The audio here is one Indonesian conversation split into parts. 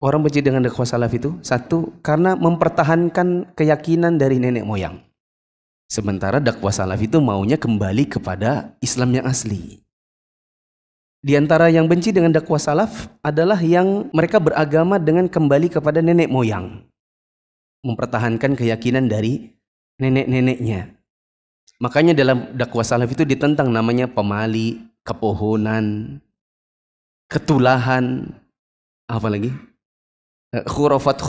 Orang benci dengan dakwah salaf itu, satu, karena mempertahankan keyakinan dari nenek moyang. Sementara dakwah salaf itu maunya kembali kepada Islam yang asli. Di antara yang benci dengan dakwah salaf adalah yang mereka beragama dengan kembali kepada nenek moyang. Mempertahankan keyakinan dari nenek-neneknya. Makanya dalam dakwah salaf itu ditentang namanya pemali, kepohonan, ketulahan, apa lagi? Khurafat.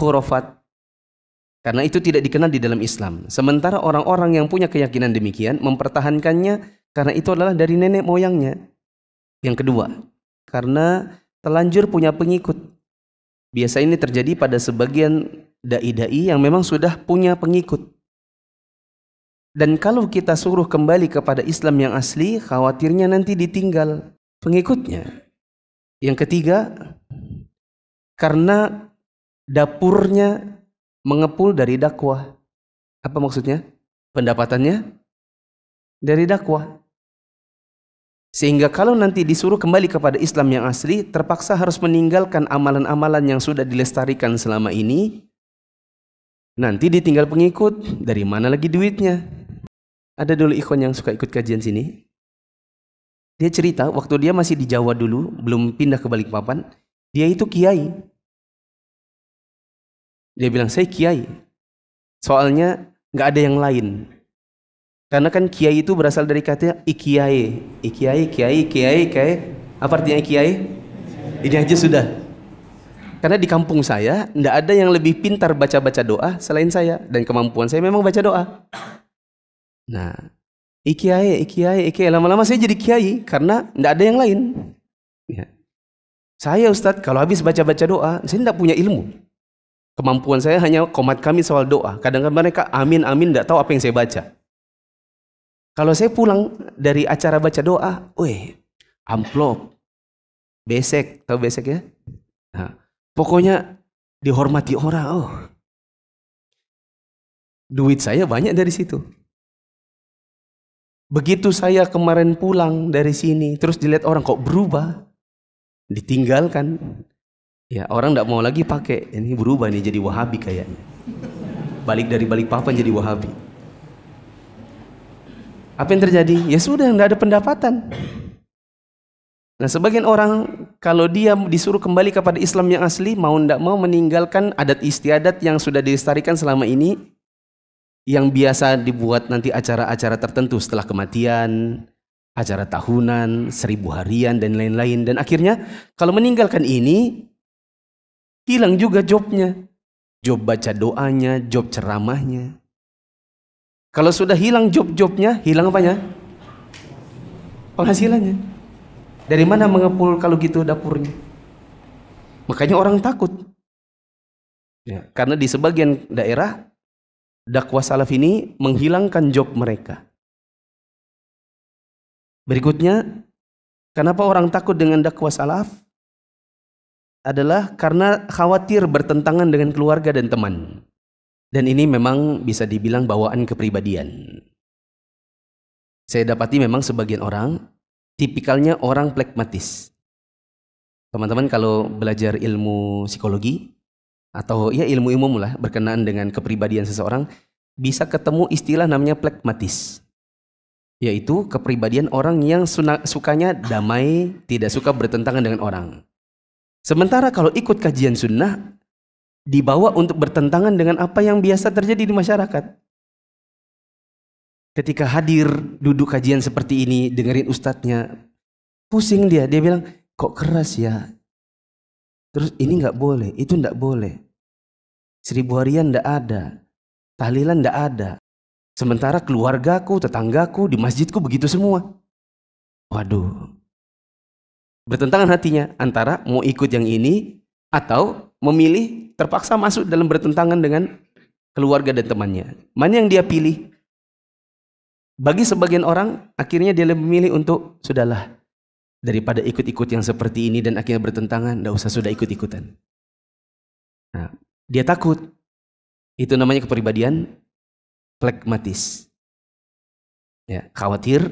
Karena itu tidak dikenal di dalam Islam. Sementara orang-orang yang punya keyakinan demikian mempertahankannya karena itu adalah dari nenek moyangnya. Yang kedua, karena telanjur punya pengikut. Biasa ini terjadi pada sebagian dai-dai yang memang sudah punya pengikut. Dan kalau kita suruh kembali kepada Islam yang asli, khawatirnya nanti ditinggal pengikutnya. Yang ketiga, karena dapurnya mengepul dari dakwah. Apa maksudnya? Pendapatannya dari dakwah. Sehingga kalau nanti disuruh kembali kepada Islam yang asli, terpaksa harus meninggalkan amalan-amalan yang sudah dilestarikan selama ini. Nanti ditinggal pengikut, dari mana lagi duitnya? Ada dulu ikhwan yang suka ikut kajian sini. Dia cerita waktu dia masih di Jawa dulu, belum pindah ke Balikpapan, dia itu kiai. Dia bilang, saya kiai. Soalnya nggak ada yang lain. Karena kan kiai itu berasal dari kata ikiai. Kiai. Apa artinya kiai? Ini aja sudah. Karena di kampung saya nggak ada yang lebih pintar baca-baca doa selain saya. Dan kemampuan saya memang baca doa. Nah, ikiai. Lama-lama saya jadi kiai karena nggak ada yang lain. Ya. Saya Ustadz, kalau habis baca-baca doa, saya nggak punya ilmu. Kemampuan saya hanya qomat kami soal doa. Kadang-kadang mereka amin, nggak tahu apa yang saya baca. Kalau saya pulang dari acara baca doa, amplop, besek, tahu besek ya? Nah, pokoknya dihormati orang. Duit saya banyak dari situ. Begitu saya kemarin pulang dari sini, terus dilihat orang kok berubah, ditinggalkan. Ya, orang nggak mau lagi pakai. Ini berubah nih jadi Wahabi kayaknya. Balik dari Balikpapan jadi Wahabi. Apa yang terjadi? Ya sudah, nggak ada pendapatan. Nah, sebagian orang kalau dia disuruh kembali kepada Islam yang asli, mau nggak mau meninggalkan adat istiadat yang sudah dilestarikan selama ini, yang biasa dibuat nanti acara-acara tertentu setelah kematian, acara tahunan, 1000 harian dan lain-lain. Dan akhirnya kalau meninggalkan ini, hilang juga jobnya, job baca doanya, job ceramahnya. Kalau sudah hilang job-jobnya, hilang apanya? Penghasilannya. Dari mana mengepul kalau gitu dapurnya? Makanya orang takut. Ya, karena di sebagian daerah, dakwah salaf ini menghilangkan job mereka. Berikutnya, kenapa orang takut dengan dakwah salaf? Adalah karena khawatir bertentangan dengan keluarga dan teman. Dan ini memang bisa dibilang bawaan kepribadian. Saya dapati memang sebagian orang, tipikalnya orang plekmatis. Teman-teman kalau belajar ilmu psikologi, atau ya ilmu umum lah berkenaan dengan kepribadian seseorang, bisa ketemu istilah namanya plekmatis. Yaitu kepribadian orang yang sukanya damai, tidak suka bertentangan dengan orang. Sementara kalau ikut kajian sunnah, dibawa untuk bertentangan dengan apa yang biasa terjadi di masyarakat. Ketika hadir duduk kajian seperti ini, dengerin ustadznya, pusing dia bilang, kok keras ya? Terus ini nggak boleh, itu nggak boleh. 1000 harian nggak ada, tahlilan nggak ada. Sementara keluargaku, tetanggaku, di masjidku begitu semua. Waduh. Bertentangan hatinya antara mau ikut yang ini atau memilih terpaksa masuk dalam bertentangan dengan keluarga dan temannya. Mana yang dia pilih? Bagi sebagian orang, akhirnya dia lebih memilih untuk sudahlah, daripada ikut-ikut yang seperti ini dan akhirnya bertentangan, tidak usah sudah ikut-ikutan. Nah, dia takut. Itu namanya kepribadian plekmatis. Ya, khawatir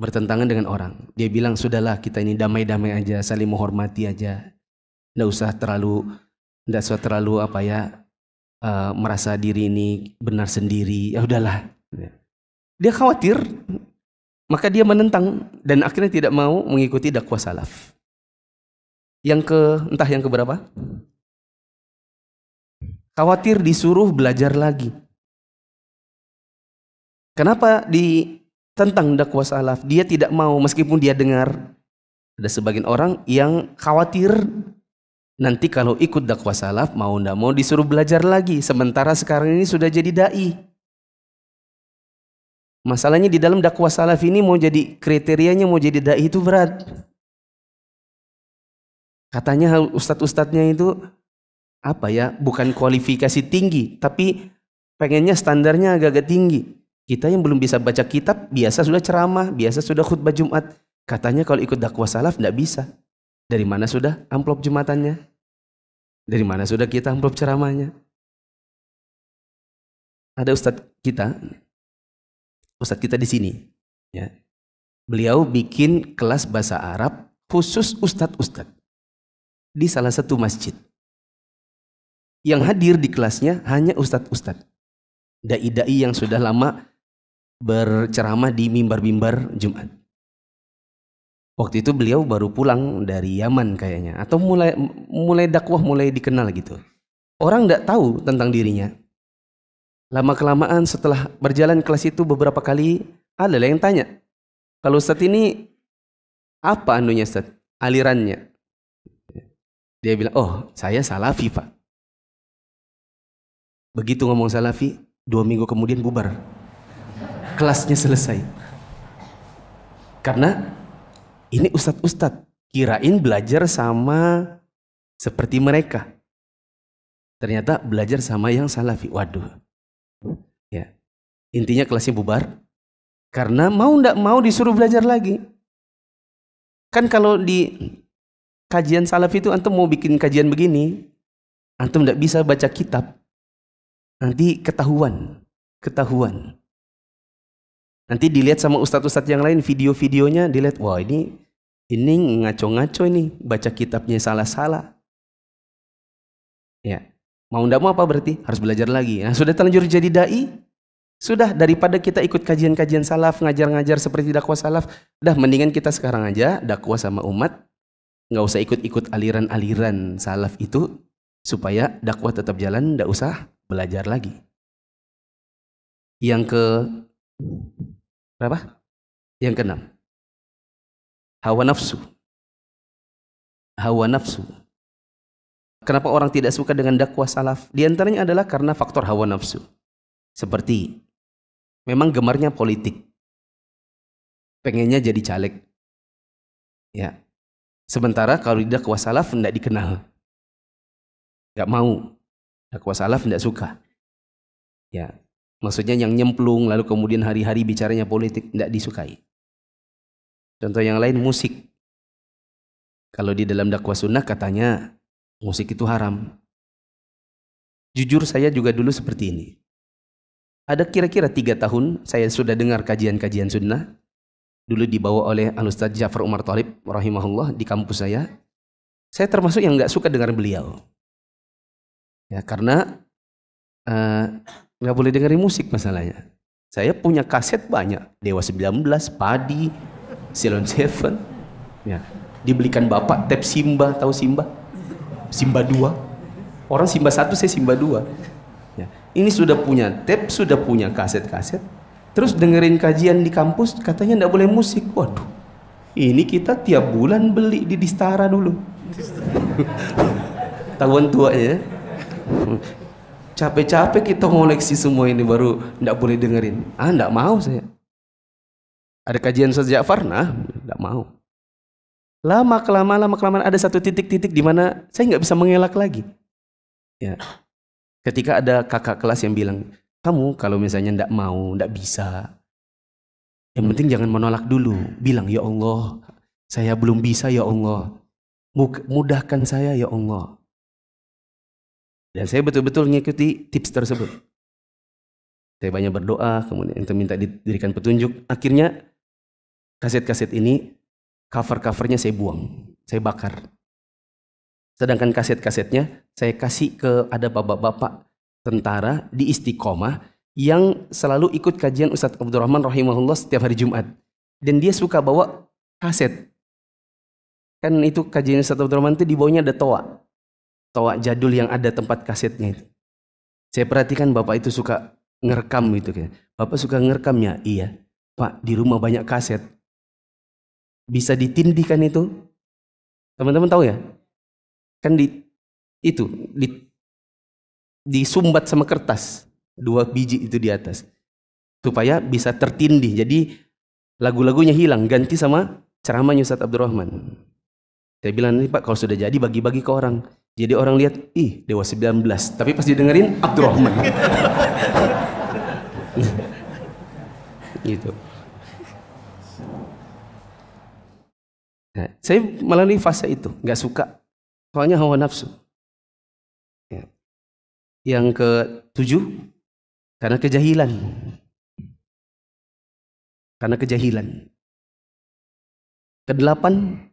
bertentangan dengan orang. Dia bilang, sudahlah kita ini damai-damai aja, saling menghormati aja. Tidak usah terlalu Tidak usah terlalu merasa diri ini benar sendiri. Ya udahlah. Dia khawatir, maka dia menentang dan akhirnya tidak mau mengikuti dakwah salaf. Entah yang keberapa? Khawatir disuruh belajar lagi. Kenapa ditentang dakwah salaf? Dia tidak mau meskipun dia dengar. Ada sebagian orang yang khawatir nanti kalau ikut dakwah salaf mau ndak mau disuruh belajar lagi. Sementara sekarang ini sudah jadi dai. Masalahnya di dalam dakwah salaf ini mau jadi kriterianya mau jadi dai itu berat. Katanya ustadz-ustadznya itu bukan kualifikasi tinggi, tapi pengennya standarnya agak-agak tinggi. Kita yang belum bisa baca kitab, biasa sudah ceramah, biasa sudah khutbah Jumat. Katanya kalau ikut dakwah salaf tidak bisa. Dari mana sudah amplop Jumatannya? Dari mana sudah kita amplop ceramahnya? Ada ustadz kita di sini. Ya. Beliau bikin kelas bahasa Arab khusus ustadz-ustadz di salah satu masjid. Yang hadir di kelasnya hanya ustadz-ustadz. Dai-dai yang sudah lama berceramah di mimbar-mimbar Jumat. Waktu itu beliau baru pulang dari Yaman kayaknya. Atau mulai dakwah, mulai dikenal gitu. Orang tidak tahu tentang dirinya. Lama-kelamaan setelah berjalan kelas itu beberapa kali, ada yang tanya. Kalau ustadz ini, apa anunya ustadz? Alirannya. Dia bilang, oh saya salafi pak. Begitu ngomong salafi, 2 minggu kemudian bubar. Kelasnya selesai. Karena ini ustadz-ustadz. Kirain belajar sama seperti mereka. Ternyata belajar sama yang salafi. Waduh. Ya. Intinya kelasnya bubar. Karena mau ndak mau disuruh belajar lagi. Kan kalau di kajian salaf itu antum mau bikin kajian begini, antum ndak bisa baca kitab. Nanti ketahuan. Nanti dilihat sama ustadz-ustadz yang lain video-videonya, dilihat wah ini ngaco-ngaco ini, baca kitabnya salah-salah. Ya. Mau ndak mau apa berarti? Harus belajar lagi. Nah, sudah terlanjur jadi dai, sudah daripada kita ikut kajian-kajian salaf, ngajar-ngajar seperti dakwah salaf, dah mendingan kita sekarang aja dakwah sama umat, nggak usah ikut-ikut aliran-aliran salaf itu, supaya dakwah tetap jalan, nggak usah belajar lagi. Yang ke berapa? Yang ke-6. Hawa nafsu. Hawa nafsu. Kenapa orang tidak suka dengan dakwah salaf? Di antaranya adalah karena faktor hawa nafsu. Seperti memang gemarnya politik. Pengennya jadi caleg. Ya. Sementara kalau di dakwah salaf tidak dikenal. Gak mau. Dakwah salaf tidak suka. Ya. Maksudnya yang nyemplung lalu kemudian hari-hari bicaranya politik tidak disukai. Contoh yang lain musik. Kalau di dalam dakwah sunnah katanya musik itu haram. Jujur saya juga dulu seperti ini. Ada kira-kira 3 tahun saya sudah dengar kajian-kajian sunnah. Dulu dibawa oleh Al-Ustadz Ja'far Umar Thalib rahimahullah di kampus saya. Saya termasuk yang nggak suka dengar beliau. Ya karena nggak boleh dengerin musik masalahnya. Saya punya kaset banyak. Dewa 19, Padi, Ceylon Seven. Ya. Dibelikan bapak tape Simba, tahu Simba? Simba 2. Orang Simba 1, saya Simba 2. Ya. Ini sudah punya tape, sudah punya kaset-kaset. Terus dengerin kajian di kampus, katanya tidak boleh musik. Waduh, ini kita tiap bulan beli di Distara dulu. Tahuan tuanya. Capek-capek kita ngoleksi semua ini baru tidak boleh dengerin. Tidak mau saya. Ada kajian Ustaz Ja'far, tidak mau. Lama-kelamaan ada satu titik-titik di mana saya nggak bisa mengelak lagi. Ya. Ketika ada kakak kelas yang bilang, kamu kalau misalnya tidak mau, tidak bisa, yang penting jangan menolak dulu. Bilang, ya Allah, saya belum bisa ya Allah. Mudahkan saya ya Allah. Dan saya betul-betul mengikuti tips tersebut. Saya banyak berdoa, kemudian minta diberikan petunjuk. Akhirnya kaset-kaset ini, cover-covernya saya buang, saya bakar. Sedangkan kaset-kasetnya saya kasih ke ada bapak-bapak tentara di Istiqomah yang selalu ikut kajian Ustadz Abdurrahman rahimahullah setiap hari Jumat. Dan dia suka bawa kaset. Kan itu kajian Ustadz Abdurrahman itu di bawahnya ada toa. Toa jadul yang ada tempat kasetnya itu. Saya perhatikan bapak itu suka ngerekam gitu. Bapak suka ngerekamnya? Iya. Pak, di rumah banyak kaset. Bisa ditindikan itu? Teman-teman tahu ya? Kan disumbat sama kertas 2 biji itu di atas supaya bisa tertindih, jadi lagu-lagunya hilang, ganti sama ceramahnya Ustadz Abdurrahman. Saya bilang, nih Pak, kalau sudah jadi bagi-bagi ke orang, jadi orang lihat, ih Dewa 19, tapi pas didengerin Abdurrahman. Gitu. Nah, saya melalui fase itu nggak suka, soalnya hawa nafsu. Ya. Yang ke-7, karena kejahilan. Karena kejahilan. Ke-8,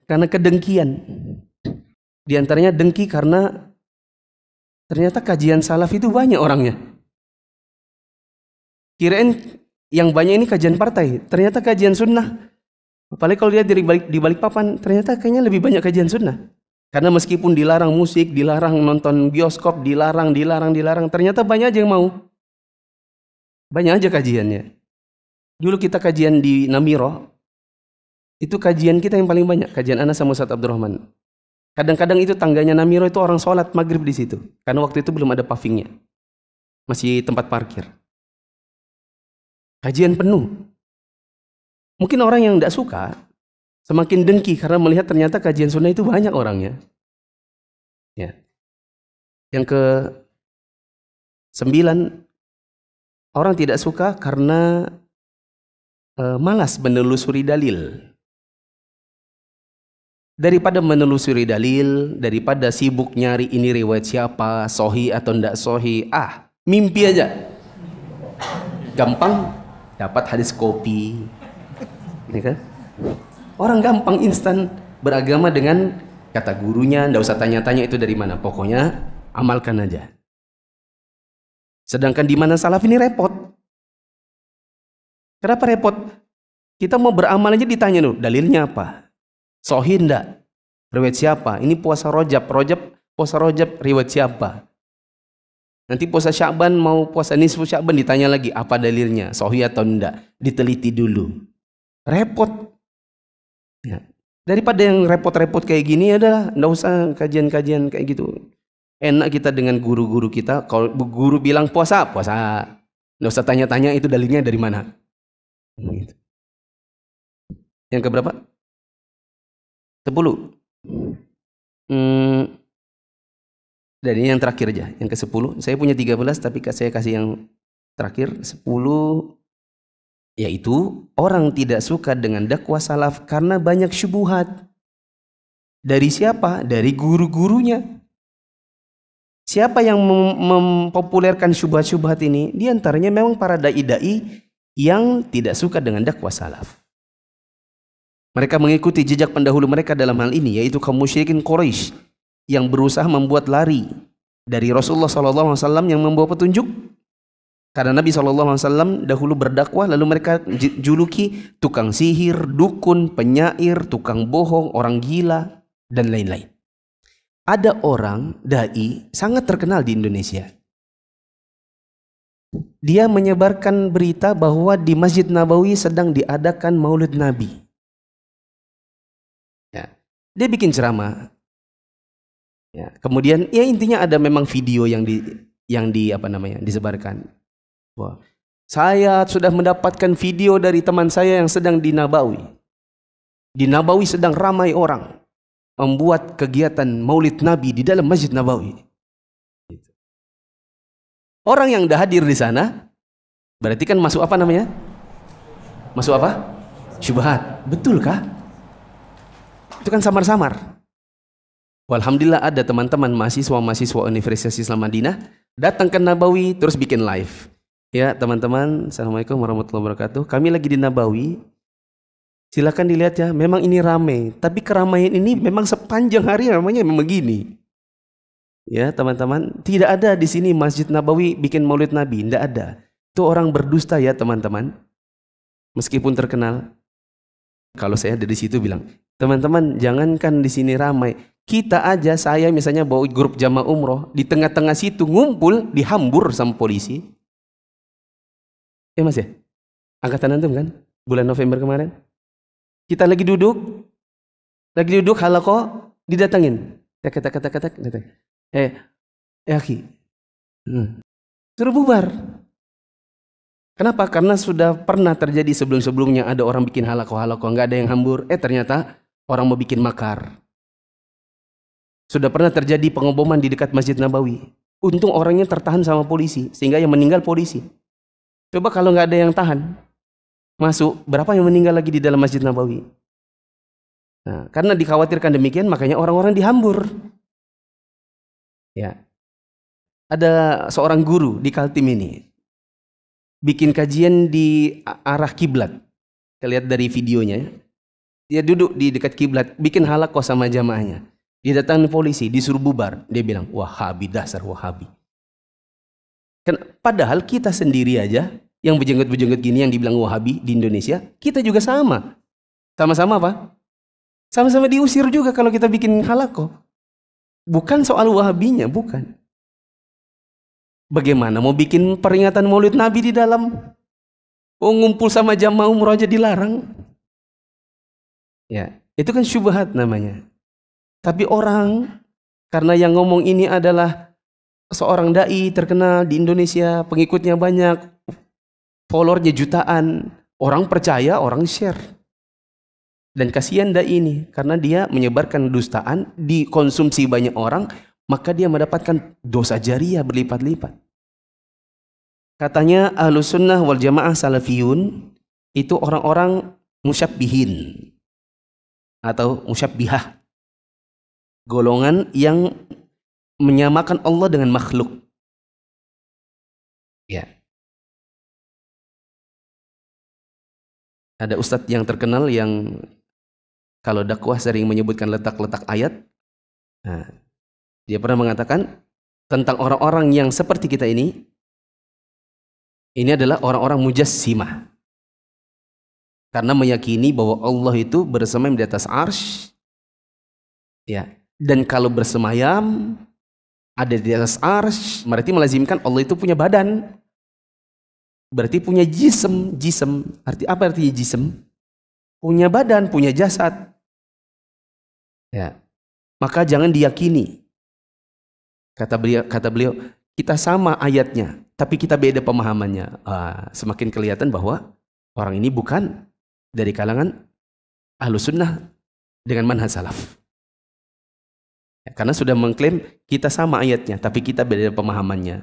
karena kedengkian. Di antaranya dengki karena ternyata kajian salaf itu banyak orangnya. Kirain yang banyak ini kajian partai, ternyata kajian sunnah. Apalagi kalau dia di balik papan, ternyata kayaknya lebih banyak kajian sunnah. Karena meskipun dilarang musik, dilarang nonton bioskop, dilarang, ternyata banyak aja yang mau. Banyak aja kajiannya. Dulu kita kajian di Namiro, itu kajian kita yang paling banyak, kajian Anas sama Ustadz Abdurrahman. Kadang-kadang itu tangganya Namiro itu orang sholat maghrib di situ, karena waktu itu belum ada pavingnya, masih tempat parkir. Kajian penuh. Mungkin orang yang tidak suka semakin dengki karena melihat ternyata kajian sunnah itu banyak orangnya. Ya. Yang ke-9, orang tidak suka karena malas menelusuri dalil. Daripada menelusuri dalil, daripada sibuk nyari ini riwayat siapa, sohi atau tidak sohi, mimpi aja. Gampang dapat hadis kopi. Ini kan? Orang gampang instan beragama dengan kata gurunya, ndak usah tanya-tanya itu dari mana, pokoknya amalkan aja. Sedangkan di mana salaf ini repot. Kenapa repot? Kita mau beramal aja ditanya dulu, dalilnya apa? Sahih ndak? Riwayat siapa? Ini puasa puasa Rajab riwayat siapa? Nanti puasa Sya'ban mau puasa nisfu Sya'ban ditanya lagi apa dalilnya? Sahih atau ndak? Diteliti dulu. Repot. Ya. Daripada yang repot-repot kayak gini adalah nggak usah kajian-kajian kayak gitu. Enak kita dengan guru-guru kita. Kalau guru bilang puasa, nggak usah tanya-tanya itu dalilnya dari mana. Gitu. Yang keberapa? 10. Dan ini yang terakhir aja. Yang ke-10. Saya punya 13 tapi saya kasih yang terakhir 10. Yaitu orang tidak suka dengan dakwah salaf karena banyak syubhat. Dari siapa? Dari guru-gurunya. Siapa yang mempopulerkan syubhat-syubhat ini? Di antaranya memang para dai-dai yang tidak suka dengan dakwah salaf. Mereka mengikuti jejak pendahulu mereka dalam hal ini, yaitu kaum musyrikin Quraisy yang berusaha membuat lari dari Rasulullah SAW yang membawa petunjuk. Karena Nabi SAW dahulu berdakwah, lalu mereka juluki tukang sihir, dukun, penyair, tukang bohong, orang gila, dan lain-lain. Ada orang dai sangat terkenal di Indonesia. Dia menyebarkan berita bahwa di Masjid Nabawi sedang diadakan Maulid Nabi. Ya. Dia bikin ceramah. Ya. Kemudian ya intinya ada memang video yang disebarkan. Wah, saya sudah mendapatkan video dari teman saya yang sedang di Nabawi. Di Nabawi sedang ramai orang membuat kegiatan Maulid Nabi di dalam Masjid Nabawi. Orang yang sudah hadir di sana berarti kan masuk apa namanya? Masuk apa? Syubhat. Betulkah? Itu kan samar-samar. Alhamdulillah ada teman-teman mahasiswa Universitas Islam Madinah datang ke Nabawi terus bikin live. Ya teman-teman, assalamualaikum warahmatullahi wabarakatuh. Kami lagi di Nabawi. Silakan dilihat ya. Memang ini ramai, tapi keramaian ini memang sepanjang hari namanya memang begini. Ya teman-teman, tidak ada di sini Masjid Nabawi bikin maulid Nabi, tidak ada. Itu orang berdusta ya teman-teman. Meskipun terkenal. Kalau saya dari situ bilang, teman-teman jangankan di sini ramai. Kita aja, saya misalnya bawa grup jamaah umroh, di tengah-tengah situ ngumpul, dihambur sama polisi. Mas ya? Angkatan antum kan? Bulan November kemarin. Kita lagi duduk halaqah, didatangin. Kata. Aki. Suruh bubar. Kenapa? Karena sudah pernah terjadi sebelum-sebelumnya ada orang bikin halaqah, nggak ada yang hambur. Ternyata orang mau bikin makar. Sudah pernah terjadi pengeboman di dekat Masjid Nabawi. Untung orangnya tertahan sama polisi, sehingga yang meninggal polisi. Coba kalau nggak ada yang tahan, masuk, berapa yang meninggal lagi di dalam Masjid Nabawi? Nah, karena dikhawatirkan demikian, makanya orang-orang dihambur. Ya, ada seorang guru di Kaltim ini bikin kajian di arah kiblat. Kita lihat dari videonya. Dia duduk di dekat kiblat, bikin halaqah sama jamaahnya. Didatangi polisi, disuruh bubar. Dia bilang, Wahabi, dasar Wahabi. Padahal kita sendiri aja yang bejenggot-bejenggot gini yang dibilang Wahabi di Indonesia, kita juga sama. Sama-sama apa? Sama-sama diusir juga kalau kita bikin halaqah. Bukan soal Wahabinya, bukan. Bagaimana mau bikin peringatan Maulid Nabi di dalam? Oh, ngumpul sama jamaah umroh aja dilarang. Ya, itu kan syubhat namanya. Tapi orang, karena yang ngomong ini adalah seorang dai terkenal di Indonesia, pengikutnya banyak, followernya jutaan, orang percaya, orang share. Dan kasihan dai ini, karena dia menyebarkan dustaan, dikonsumsi banyak orang, maka dia mendapatkan dosa jariah berlipat-lipat. Katanya Ahlus Sunnah wal Jamaah Salafiyun itu orang-orang musyabbihin atau musyabbihah, golongan yang menyamakan Allah dengan makhluk. Ya. Ada ustadz yang terkenal yang kalau dakwah sering menyebutkan letak-letak ayat. Nah, dia pernah mengatakan tentang orang-orang yang seperti kita ini adalah orang-orang mujassimah. Karena meyakini bahwa Allah itu bersemayam di atas arsy. Ya. Dan kalau bersemayam ada di atas arsy, berarti melazimkan Allah itu punya badan. Berarti punya jism. Apa artinya jism? Punya badan, punya jasad. Ya. Maka jangan diyakini. Kata beliau, kita sama ayatnya, tapi kita beda pemahamannya. Semakin kelihatan bahwa orang ini bukan dari kalangan Ahlus Sunnah dengan manhaj salaf. Ya, karena sudah mengklaim kita sama ayatnya, tapi kita beda pemahamannya.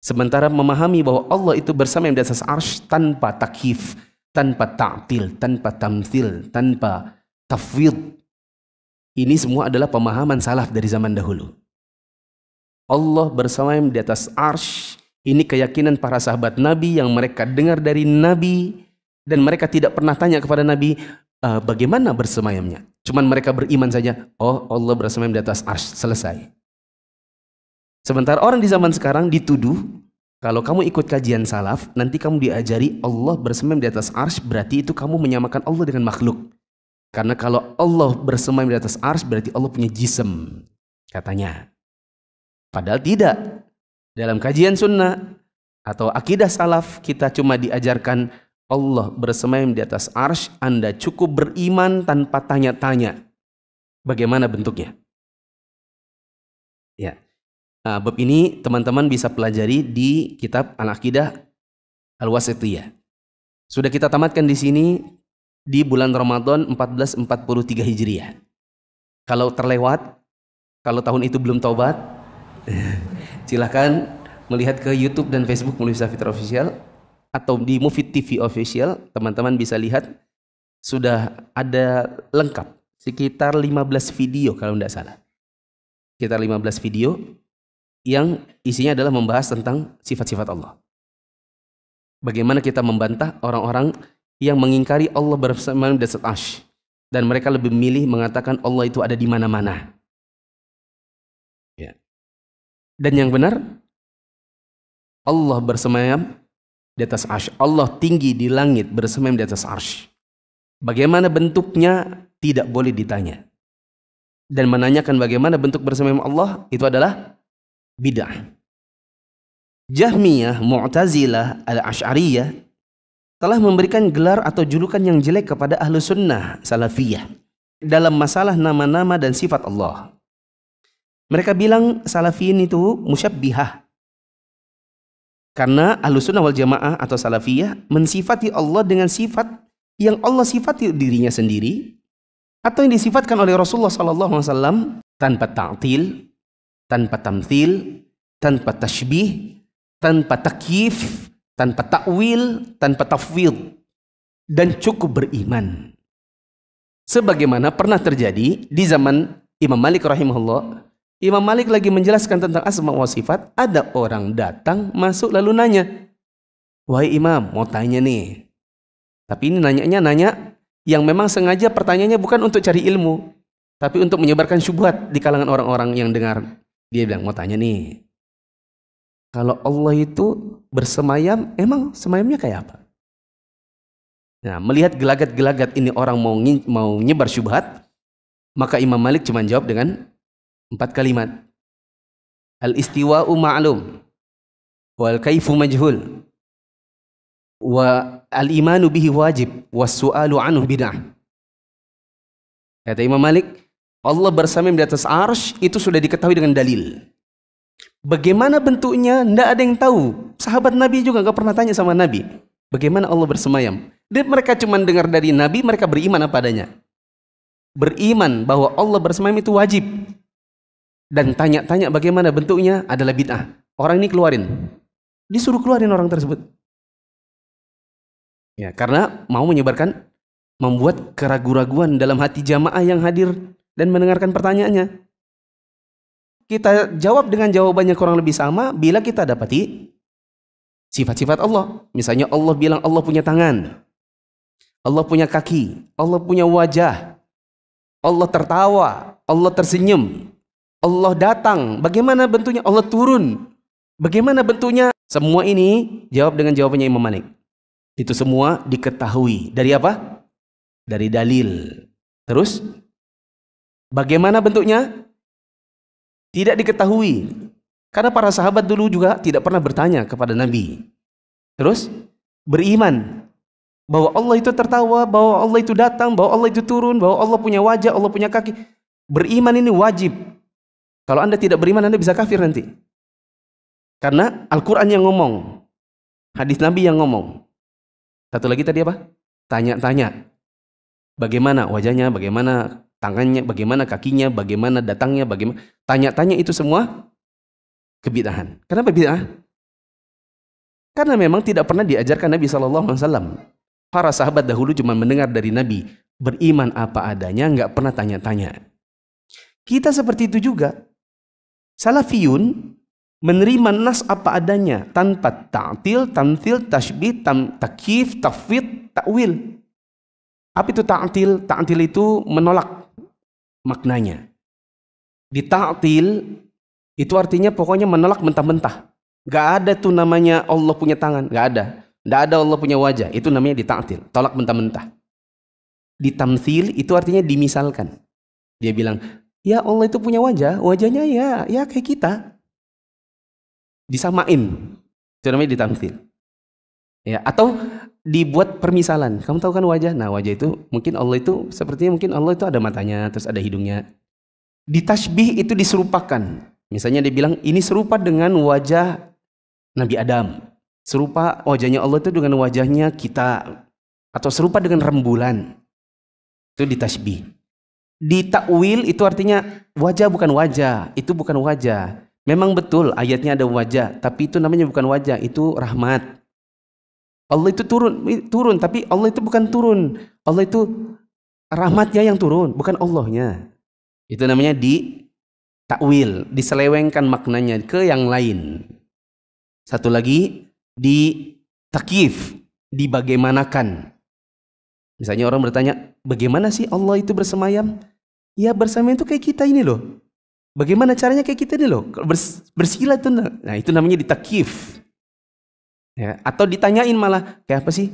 Sementara memahami bahwa Allah itu bersama di atas arsy tanpa takyif, tanpa ta'til, tanpa tamthil, tanpa tafwid. Ini semua adalah pemahaman salaf dari zaman dahulu. Allah bersama di atas arsy, ini keyakinan para sahabat Nabi yang mereka dengar dari Nabi, dan mereka tidak pernah tanya kepada Nabi bagaimana bersemayamnya. Cuman mereka beriman saja, oh Allah bersemayam di atas arsy, selesai. Sementara orang di zaman sekarang dituduh, kalau kamu ikut kajian salaf, nanti kamu diajari Allah bersemayam di atas arsy, berarti itu kamu menyamakan Allah dengan makhluk. Karena kalau Allah bersemayam di atas arsy, berarti Allah punya jism, katanya. Padahal tidak. Dalam kajian sunnah atau akidah salaf, kita cuma diajarkan Allah bersemayam di atas arsy, Anda cukup beriman tanpa tanya-tanya bagaimana bentuknya. Ya. Nah, bab ini teman-teman bisa pelajari di kitab Al-Aqidah Al-Wasithiyah. Sudah kita tamatkan di sini di bulan Ramadan 1443 Hijriah. Kalau terlewat, kalau tahun itu belum taubat, silahkan melihat ke YouTube dan Facebook Mulisa Fitra Official atau di Mufid TV Official. Teman-teman bisa lihat sudah ada lengkap sekitar 15 video kalau tidak salah. Sekitar 15 video yang isinya adalah membahas tentang sifat-sifat Allah. Bagaimana kita membantah orang-orang yang mengingkari Allah bersama di atas arsy, dan mereka lebih memilih mengatakan Allah itu ada di mana-mana. Ya. Dan yang benar, Allah bersemayam di atas arsy. Allah tinggi di langit, bersemayam di atas arsy. Bagaimana bentuknya tidak boleh ditanya. Dan menanyakan bagaimana bentuk bersemayam Allah itu adalah bid'ah. Jahmiyah, Mu'tazilah, Al-Asy'ariyah telah memberikan gelar atau julukan yang jelek kepada ahlu sunnah salafiyah dalam masalah nama-nama dan sifat Allah. Mereka bilang salafiyin itu musyabbihah. Karena ahlu sunnah wal jamaah atau salafiyah mensifati Allah dengan sifat yang Allah sifati dirinya sendiri atau yang disifatkan oleh Rasulullah SAW tanpa ta'til, tanpa tamthil, tanpa tashbih, tanpa takyif, tanpa takwil, tanpa tafwid, dan cukup beriman. Sebagaimana pernah terjadi di zaman Imam Malik rahimahullah. Imam Malik lagi menjelaskan tentang asma wa sifat, ada orang datang masuk lalu nanya, "Wahai Imam, mau tanya nih." Tapi ini nanya yang memang sengaja pertanyaannya bukan untuk cari ilmu, tapi untuk menyebarkan syubhat di kalangan orang-orang yang dengar. Dia bilang, "Mau tanya nih, kalau Allah itu bersemayam, emang semayamnya kayak apa?" Nah, melihat gelagat-gelagat ini orang mau nyebar syubhat, maka Imam Malik cuma jawab dengan 4 kalimat. Al-istiwa'u ma'lum, wal kaifu majhul, wa al-imanu bihi wajib, was su'alu anhu bid'ah. Kata Imam Malik, Allah bersemayam di atas arsy itu sudah diketahui dengan dalil. Bagaimana bentuknya tidak ada yang tahu. Sahabat Nabi juga nggak pernah tanya sama Nabi bagaimana Allah bersemayam. Dan mereka cuma dengar dari Nabi, mereka beriman apa adanya. Beriman bahwa Allah bersemayam itu wajib. Dan tanya-tanya bagaimana bentuknya adalah bid'ah. Orang ini keluarin. Disuruh keluarin orang tersebut. Ya, karena mau menyebarkan, membuat keraguan-raguan dalam hati jamaah yang hadir dan mendengarkan pertanyaannya. Kita jawab dengan jawabannya kurang lebih sama bila kita dapati sifat-sifat Allah. Misalnya Allah bilang Allah punya tangan, Allah punya kaki, Allah punya wajah, Allah tertawa, Allah tersenyum, Allah datang. Bagaimana bentuknya? Allah turun. Bagaimana bentuknya? Semua ini jawab dengan jawabannya Imam Malik. Itu semua diketahui. Dari apa? Dari dalil. Terus, bagaimana bentuknya? Tidak diketahui. Karena para sahabat dulu juga tidak pernah bertanya kepada Nabi. Terus, beriman bahwa Allah itu tertawa, bahwa Allah itu datang, bahwa Allah itu turun, bahwa Allah punya wajah, Allah punya kaki. Beriman ini wajib. Kalau Anda tidak beriman, Anda bisa kafir nanti. Karena Al-Quran yang ngomong, hadis Nabi yang ngomong. Satu lagi tadi apa? Tanya-tanya. Bagaimana wajahnya, bagaimana tangannya, bagaimana kakinya, bagaimana datangnya, bagaimana. Tanya-tanya itu semua kebid'ahan. Kenapa bid'ah? Karena memang tidak pernah diajarkan Nabi SAW. Para sahabat dahulu cuma mendengar dari Nabi. Beriman apa adanya, nggak pernah tanya-tanya. Kita seperti itu juga. Salafiyun menerima nas apa adanya tanpa ta'til, tamthil, tashbih, takyif, tafwid, takwil. Apa itu ta'til? Ta'til itu menolak maknanya. Di ta'til itu artinya pokoknya menolak mentah-mentah. Gak ada tuh namanya Allah punya tangan, gak ada. Gak ada Allah punya wajah, itu namanya di ta'til, tolak mentah-mentah. Di tamthil itu artinya dimisalkan. Dia bilang, ya Allah itu punya wajah, wajahnya ya kayak kita. Disamain, itu namanya di tamthil. Ya, atau dibuat permisalan. Kamu tahu kan wajah? Nah, wajah itu mungkin Allah itu sepertinya mungkin Allah itu ada matanya, terus ada hidungnya. Di tasbih itu diserupakan. Misalnya dia bilang ini serupa dengan wajah Nabi Adam. Serupa wajahnya Allah itu dengan wajahnya kita, atau serupa dengan rembulan. Itu di tasbih. Di takwil itu artinya wajah bukan wajah, itu bukan wajah. Memang betul ayatnya ada wajah, tapi itu namanya bukan wajah, itu rahmat. Allah itu turun, tapi Allah itu bukan turun. Allah itu rahmatnya yang turun, bukan Allahnya. Itu namanya di takwil, diselewengkan maknanya ke yang lain. Satu lagi di takyif, dibagaimanakan. Misalnya orang bertanya, bagaimana sih Allah itu bersemayam? Ya bersemayam itu kayak kita ini loh. Bagaimana caranya kayak kita nih loh, bersila tuh. Nah itu namanya ditakif. Ya, atau ditanyain malah, kayak apa sih?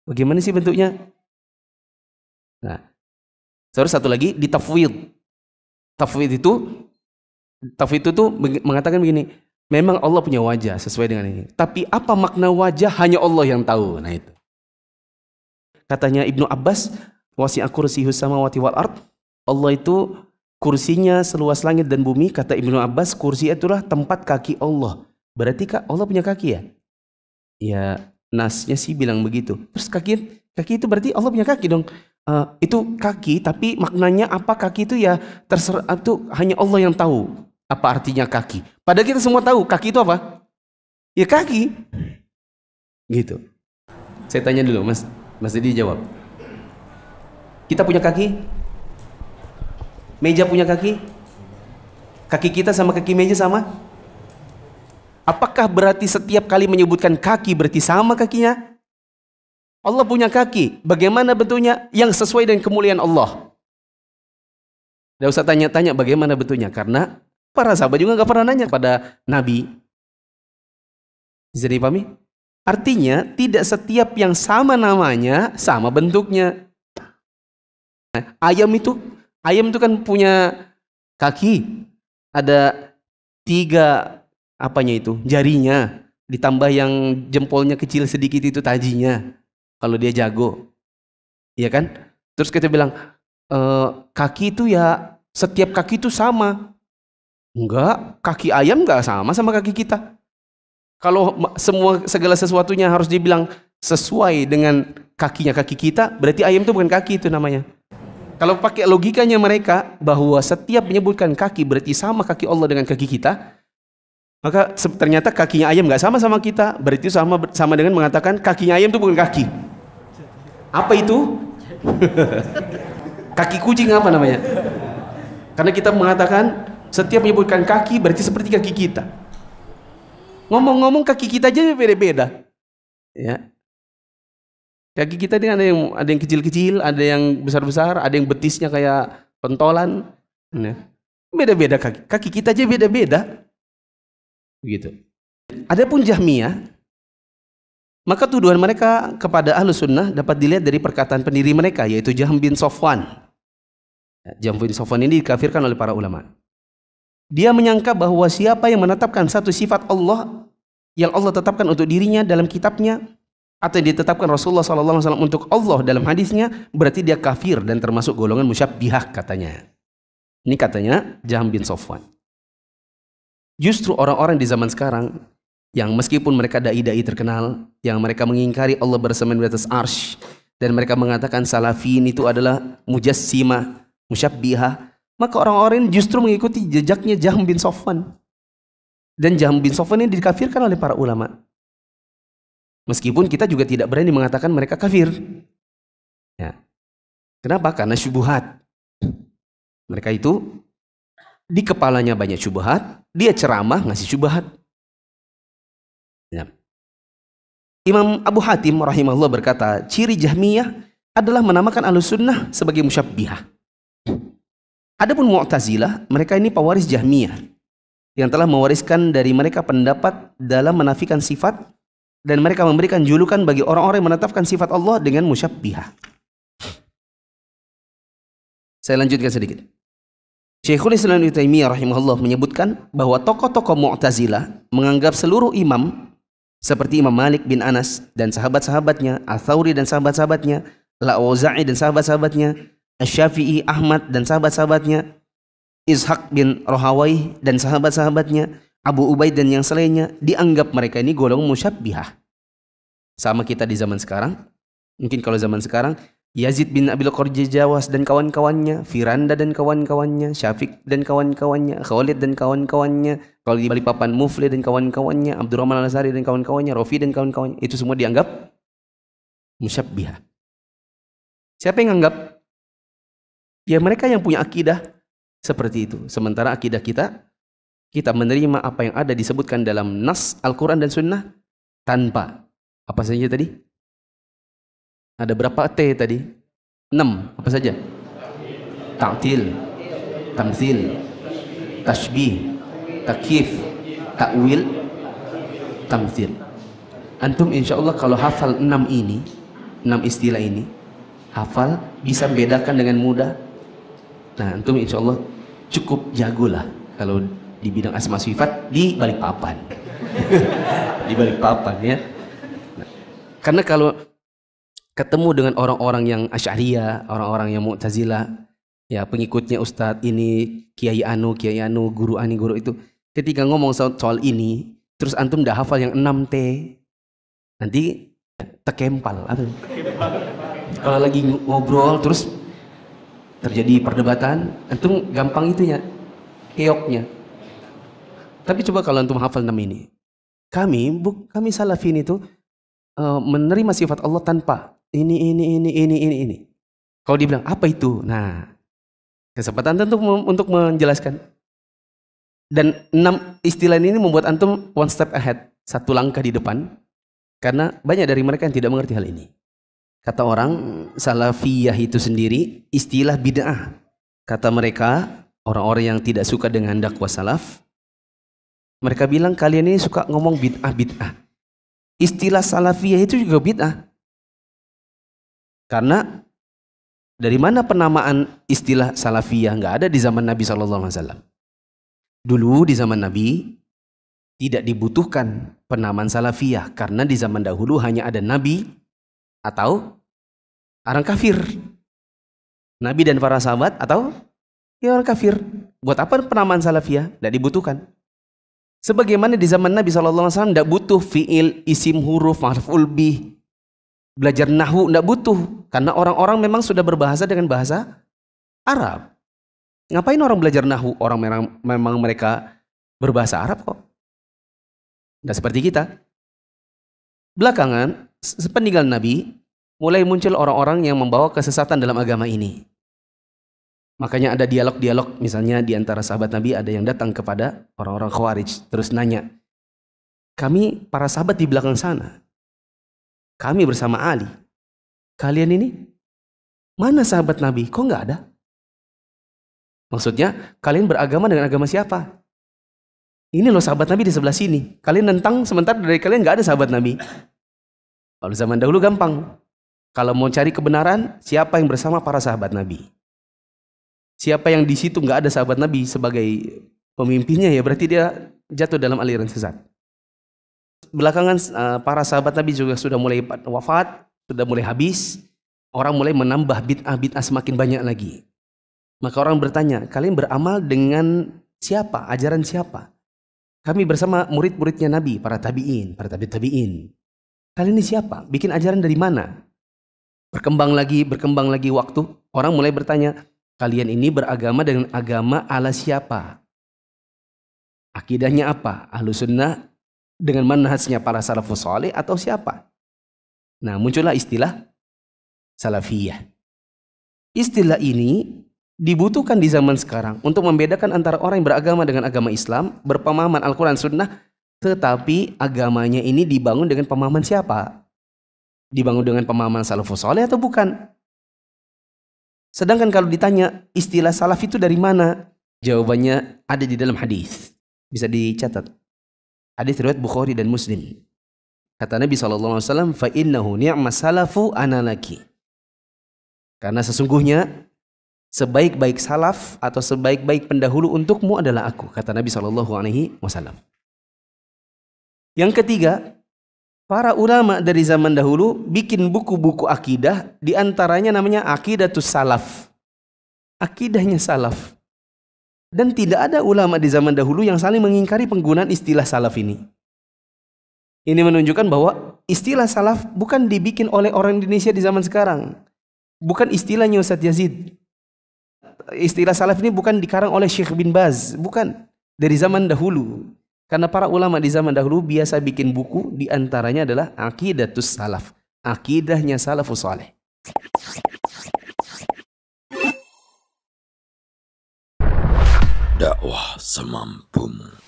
Bagaimana sih bentuknya? Nah, terus satu lagi ditafwid. Tafwid itu tuh mengatakan begini, memang Allah punya wajah sesuai dengan ini. Tapi apa makna wajah hanya Allah yang tahu. Nah itu. Katanya Ibnu Abbas, wasi'a kursiyyus samawati wal ard. Allah itu kursinya seluas langit dan bumi. Kata Ibnu Abbas, kursi itulah tempat kaki Allah. Berarti Allah punya kaki ya? Ya, nasnya sih bilang begitu. Terus kaki itu berarti Allah punya kaki dong. Itu kaki, tapi maknanya apa kaki itu ya terserah, itu hanya Allah yang tahu apa artinya kaki. Padahal kita semua tahu kaki itu apa? Ya kaki. Gitu. Saya tanya dulu, Mas Dedi jawab. Kita punya kaki? Meja punya kaki? Kaki kita sama kaki meja sama? Apakah berarti setiap kali menyebutkan kaki berarti sama kakinya? Allah punya kaki. Bagaimana bentuknya? Yang sesuai dengan kemuliaan Allah. Tidak usah tanya-tanya bagaimana bentuknya. Karena para sahabat juga nggak pernah nanya pada Nabi. Bisa dipahami? Artinya tidak setiap yang sama namanya sama bentuknya. Ayam itu kan punya kaki. Ada 3 jarinya. Ditambah yang jempolnya kecil sedikit itu tajinya. Kalau dia jago. Iya kan? Terus kita bilang, kaki itu ya setiap kaki itu sama. Enggak, kaki ayam enggak sama kaki kita. Kalau segala sesuatunya harus dibilang sesuai dengan kaki kita, berarti ayam itu bukan kaki itu namanya. Kalau pakai logikanya mereka bahwa setiap menyebutkan kaki berarti sama kaki Allah dengan kaki kita, maka ternyata kakinya ayam nggak sama kita, berarti sama dengan mengatakan kakinya ayam itu bukan kaki. Apa itu? Kaki kucing apa namanya? Karena kita mengatakan setiap menyebutkan kaki berarti seperti kaki kita. Ngomong-ngomong kaki kita aja beda-beda. Ya. Kaki kita ini ada yang kecil-kecil, ada yang besar-besar, ada yang betisnya kayak pentolan. Ya. Beda-beda kaki. Kaki kita aja beda-beda. Begitu. Adapun Jahmiyah, maka tuduhan mereka kepada Ahlus Sunnah dapat dilihat dari perkataan pendiri mereka, yaitu Jahm bin Safwan. Jahm bin Safwan ini dikafirkan oleh para ulama. Dia menyangka bahwa siapa yang menetapkan satu sifat Allah yang Allah tetapkan untuk dirinya dalam kitabnya, atau yang ditetapkan Rasulullah SAW untuk Allah dalam hadisnya, berarti dia kafir dan termasuk golongan musyabbihah katanya. Ini katanya Jahm bin Safwan. Justru orang-orang di zaman sekarang yang meskipun mereka dai-dai terkenal, yang mereka mengingkari Allah bersemayam di atas arsy, dan mereka mengatakan salafin itu adalah mujassimah, musyabbihah, maka orang-orang ini justru mengikuti jejaknya Jahm bin Safwan. Dan Jahm bin Safwan ini dikafirkan oleh para ulama. Meskipun kita juga tidak berani mengatakan mereka kafir. Ya. Kenapa? Karena syubhat. Mereka itu di kepalanya banyak syubhat, dia ceramah ngasih syubhat. Ya. Imam Abu Hatim rahimahullah berkata, ciri Jahmiyah adalah menamakan Ahlus Sunnah sebagai musyabbihah. Adapun Mu'tazilah, mereka ini pewaris Jahmiyah yang telah mewariskan dari mereka pendapat dalam menafikan sifat, dan mereka memberikan julukan bagi orang-orang yang menetapkan sifat Allah dengan musyabbihah. Saya lanjutkan sedikit. Syekhul Islam Ibnu Taimiyah rahimahullah menyebutkan bahwa tokoh-tokoh Mu'tazilah menganggap seluruh imam seperti Imam Malik bin Anas dan sahabat-sahabatnya, Ats-Tsauri dan sahabat-sahabatnya, Al-Auza'i dan sahabat-sahabatnya, Asy-Syafi'i, Ahmad dan sahabat-sahabatnya, Ishaq bin Rahawayh dan sahabat-sahabatnya, Abu Ubaid dan yang selainnya, dianggap mereka ini golongan musyabbihah. Sama kita di zaman sekarang. Mungkin kalau zaman sekarang Yazid bin Abil Qarjajawas dan kawan-kawannya, Firanda dan kawan-kawannya, Syafiq dan kawan-kawannya, Khalid dan kawan-kawannya, kalau di Balikpapan Mufli dan kawan-kawannya, Abdurrahman Al-Azhari dan kawan-kawannya, Rafi dan kawan-kawannya, itu semua dianggap musyabbihah. Siapa yang anggap? Ya mereka yang punya akidah seperti itu. Sementara akidah kita menerima apa yang ada disebutkan dalam nas Al-Quran dan Sunnah tanpa apa saja tadi? Ada berapa T tadi? 6. Apa saja? Ta'til, tamtsil, tashbih, takyif, takwil, tamthil. Antum insya Allah kalau hafal 6 istilah ini, hafal, bisa bedakan dengan mudah. Nah, antum insya Allah cukup jagolah kalau di bidang asma sifat di Balikpapan. Di Balikpapan ya. Nah, karena kalau ketemu dengan orang-orang yang Asy'ariyah, orang-orang yang Mu'tazilah, ya pengikutnya Ustadz ini, Kiai Anu, guru ani, guru itu, ketika ngomong soal ini, terus antum dah hafal yang 6T, nanti tekempal. Kalau lagi ngobrol terus terjadi perdebatan, antum gampang itu ya, keoknya. Tapi coba kalau antum hafal 6 ini, kami salafin itu menerima sifat Allah tanpa ini. Kalau dibilang apa itu? Nah, kesempatan untuk menjelaskan. Dan 6 istilah ini membuat antum one step ahead, satu langkah di depan, karena banyak dari mereka yang tidak mengerti hal ini. Kata orang salafiyah itu sendiri istilah bid'ah. Kata mereka, orang-orang yang tidak suka dengan dakwah salaf, mereka bilang kalian ini suka ngomong bid'ah. Istilah salafiyah itu juga bid'ah. Karena dari mana penamaan istilah salafiyah? Nggak ada di zaman Nabi SAW. Dulu di zaman Nabi tidak dibutuhkan penamaan salafiyah, karena di zaman dahulu hanya ada Nabi atau orang kafir. Nabi dan para sahabat atau ya orang kafir. Buat apa penamaan salafiyah? Tidak dibutuhkan. Sebagaimana di zaman Nabi SAW tidak butuh fi'il, isim, huruf, maf'ul bih, belajar nahwu, tidak butuh. Karena orang-orang memang sudah berbahasa dengan bahasa Arab. Ngapain orang belajar nahwu? Orang memang mereka berbahasa Arab kok. Tidak seperti kita. Belakangan, sepeninggal Nabi, mulai muncul orang-orang yang membawa kesesatan dalam agama ini. Makanya ada dialog-dialog, misalnya di antara sahabat Nabi ada yang datang kepada orang-orang Khawarij, terus nanya, kami para sahabat di belakang sana, kami bersama Ali, kalian ini mana sahabat Nabi? Kok nggak ada? Maksudnya kalian beragama dengan agama siapa? Ini loh sahabat Nabi di sebelah sini, kalian nentang sementara dari kalian nggak ada sahabat Nabi. Kalau zaman dahulu gampang, kalau mau cari kebenaran, siapa yang bersama para sahabat Nabi? Siapa yang di situ nggak ada sahabat Nabi sebagai pemimpinnya, ya berarti dia jatuh dalam aliran sesat. Belakangan para sahabat Nabi juga sudah mulai wafat, sudah mulai habis. Orang mulai menambah bid'ah semakin banyak lagi. Maka orang bertanya, kalian beramal dengan siapa? Ajaran siapa? Kami bersama murid-muridnya Nabi, para tabi'in, para tabi'in. Kalian ini siapa? Bikin ajaran dari mana? Berkembang lagi waktu. Orang mulai bertanya, kalian ini beragama dengan agama ala siapa? Akidahnya apa? Ahlus sunnah dengan manhajnya para salafus saleh atau siapa? Nah, muncullah istilah salafiyah. Istilah ini dibutuhkan di zaman sekarang untuk membedakan antara orang yang beragama dengan agama Islam, berpemahaman Al-Quran Sunnah, tetapi agamanya ini dibangun dengan pemahaman siapa? Dibangun dengan pemahaman salafus saleh atau bukan? Sedangkan kalau ditanya istilah salaf itu dari mana? Jawabannya ada di dalam hadis. Bisa dicatat. Hadis riwayat Bukhari dan Muslim. Kata Nabi SAW, fa innahu ni'mas salafu ana laki. Karena sesungguhnya sebaik-baik salaf atau sebaik-baik pendahulu untukmu adalah aku, kata Nabi SAW. Yang ketiga, para ulama dari zaman dahulu bikin buku-buku akidah, diantaranya namanya Aqidatus Salaf. Akidahnya salaf. Dan tidak ada ulama di zaman dahulu yang saling mengingkari penggunaan istilah salaf ini. Ini menunjukkan bahwa istilah salaf bukan dibikin oleh orang Indonesia di zaman sekarang. Bukan istilahnya Ustadz Yazid. Istilah salaf ini bukan dikarang oleh Syekh bin Baz. Bukan. Dari zaman dahulu. Karena para ulama di zaman dahulu biasa bikin buku, diantaranya adalah Aqidatus Salaf. Akidahnya salafus saleh. Dakwah semampumu.